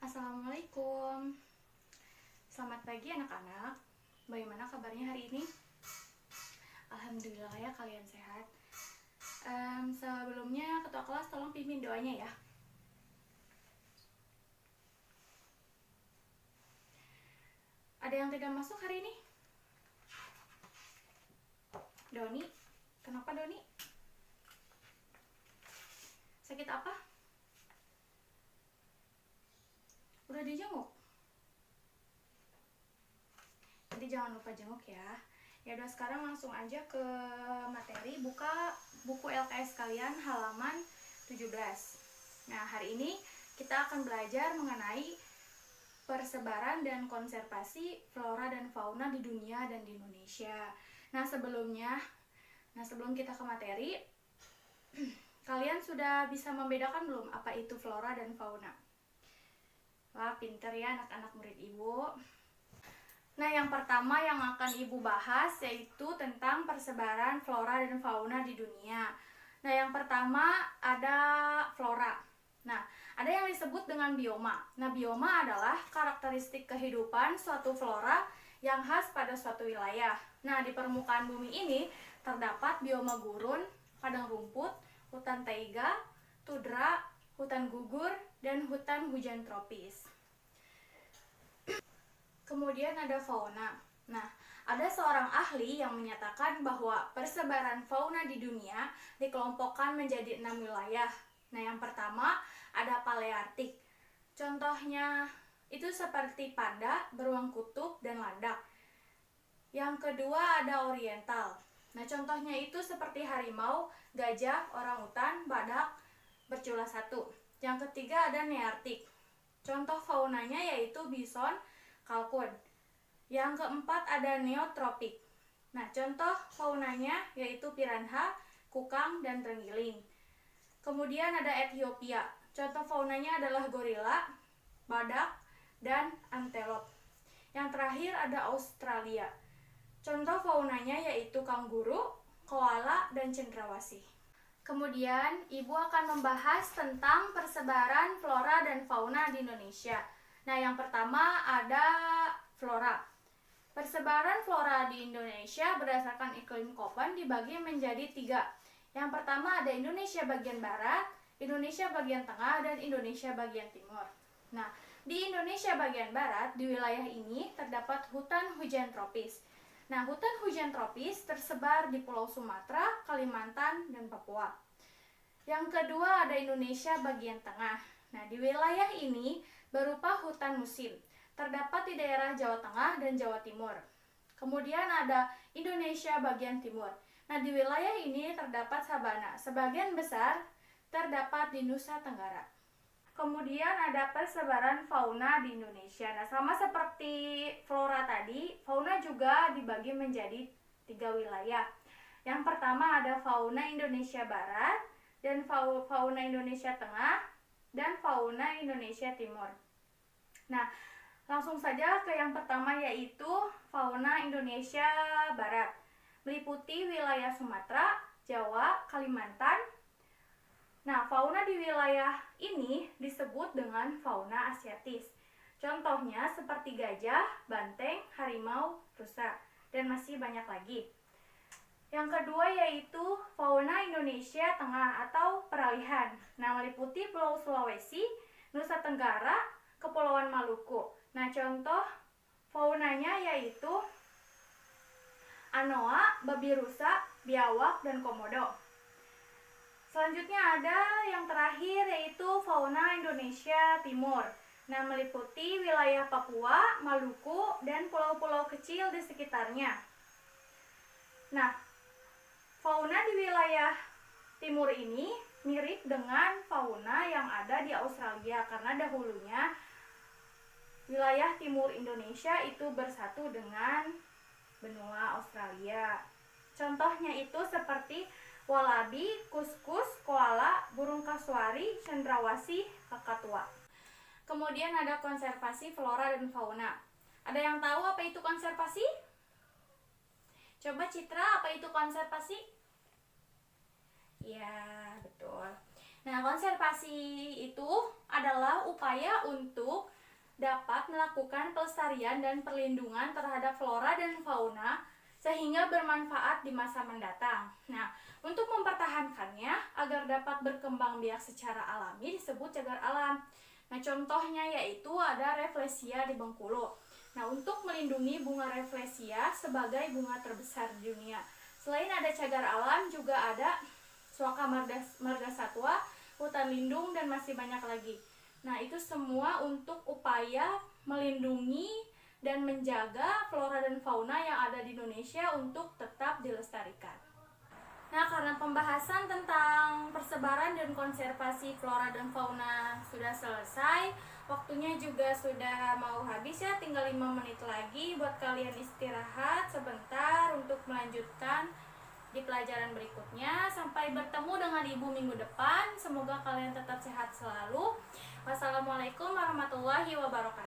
Assalamualaikum. Selamat pagi anak-anak. Bagaimana kabarnya hari ini? Alhamdulillah ya kalian sehat. Sebelumnya ketua kelas tolong pimpin doanya ya. Ada yang tidak masuk hari ini? Doni? Kenapa Doni? Sakit apa? Udah dijenguk? Jadi jangan lupa jenguk ya. Ya udah, sekarang langsung aja ke materi. Buka buku LKS kalian halaman 17. Nah, hari ini kita akan belajar mengenai persebaran dan konservasi flora dan fauna di dunia dan di Indonesia. Sebelum kita ke materi, kalian sudah bisa membedakan belum apa itu flora dan fauna? Wah, pinter ya anak-anak murid ibu. Nah, yang pertama yang akan ibu bahas yaitu tentang persebaran flora dan fauna di dunia. Nah, yang pertama ada flora. Nah, ada yang disebut dengan bioma. Nah, bioma adalah karakteristik kehidupan suatu flora yang khas pada suatu wilayah. Nah, di permukaan bumi ini terdapat bioma gurun, padang rumput, hutan taiga, tundra, hutan gugur, dan hutan hujan tropis. Kemudian ada fauna. Nah, ada seorang ahli yang menyatakan bahwa persebaran fauna di dunia dikelompokkan menjadi 6 wilayah. Nah, yang pertama ada Paleartik. Contohnya itu seperti panda, beruang kutub, dan landak. Yang kedua ada Oriental. Nah, contohnya itu seperti harimau, gajah, orangutan, badak, bercula satu. Yang ketiga ada Neartik. Contoh faunanya yaitu bison, kalkun. Yang keempat ada neotropik. Nah, contoh faunanya yaitu piranha, kukang, dan terenggiling. Kemudian ada Ethiopia. Contoh faunanya adalah gorila, badak, dan antelop. Yang terakhir ada Australia. Contoh faunanya yaitu kanguru, koala, dan cendrawasih. Kemudian, ibu akan membahas tentang persebaran flora dan fauna di Indonesia. Nah, yang pertama ada flora. Persebaran flora di Indonesia berdasarkan iklim Köppen dibagi menjadi 3. Yang pertama ada Indonesia bagian barat, Indonesia bagian tengah, dan Indonesia bagian timur. Nah, di Indonesia bagian barat, di wilayah ini terdapat hutan hujan tropis. Nah, hutan hujan tropis tersebar di Pulau Sumatera, Kalimantan, dan Papua. Yang kedua ada Indonesia bagian tengah. Nah, di wilayah ini berupa hutan musim, terdapat di daerah Jawa Tengah dan Jawa Timur. Kemudian ada Indonesia bagian timur. Nah, di wilayah ini terdapat sabana, sebagian besar terdapat di Nusa Tenggara. Kemudian ada persebaran fauna di Indonesia. Nah, sama seperti flora tadi, fauna juga dibagi menjadi 3 wilayah. Yang pertama ada fauna Indonesia Barat, dan fauna Indonesia Tengah, dan fauna Indonesia Timur. Nah, langsung saja ke yang pertama yaitu fauna Indonesia Barat. Meliputi wilayah Sumatera, Jawa, Kalimantan. Nah, fauna di wilayah ini disebut dengan fauna asiatis. Contohnya seperti gajah, banteng, harimau, rusa, dan masih banyak lagi. Yang kedua yaitu fauna Indonesia Tengah atau peralihan. Nah, meliputi Pulau Sulawesi, Nusa Tenggara, Kepulauan Maluku. Nah, contoh faunanya yaitu anoa, babi rusa, biawak, dan komodo. Selanjutnya ada yang terakhir yaitu fauna Indonesia Timur. Nah, meliputi wilayah Papua, Maluku, dan pulau-pulau kecil di sekitarnya. Nah, fauna di wilayah timur ini mirip dengan fauna yang ada di Australia karena dahulunya wilayah timur Indonesia itu bersatu dengan benua Australia. Contohnya itu seperti walabi, kuskus, koala, burung kasuari, cendrawasih, kakatua. Kemudian ada konservasi flora dan fauna. Ada yang tahu apa itu konservasi? Coba Citra, apa itu konservasi? Ya, betul. Nah, konservasi itu adalah upaya untuk dapat melakukan pelestarian dan perlindungan terhadap flora dan fauna sehingga bermanfaat di masa mendatang. Nah, untuk mempertahankannya agar dapat berkembang biak secara alami disebut cagar alam. Nah, contohnya yaitu ada Rafflesia di Bengkulu. Nah, untuk melindungi bunga Rafflesia sebagai bunga terbesar di dunia. Selain ada cagar alam, juga ada Suaka margasatwa, hutan lindung, dan masih banyak lagi. Nah, itu semua untuk upaya melindungi dan menjaga flora dan fauna yang ada di Indonesia untuk tetap dilestarikan. Nah, karena pembahasan tentang persebaran dan konservasi flora dan fauna sudah selesai, waktunya juga sudah mau habis ya, tinggal 5 menit lagi buat kalian istirahat sebentar untuk melanjutkan di pelajaran berikutnya. Sampai bertemu dengan Ibu minggu depan. Semoga kalian tetap sehat selalu. Wassalamualaikum warahmatullahi wabarakatuh.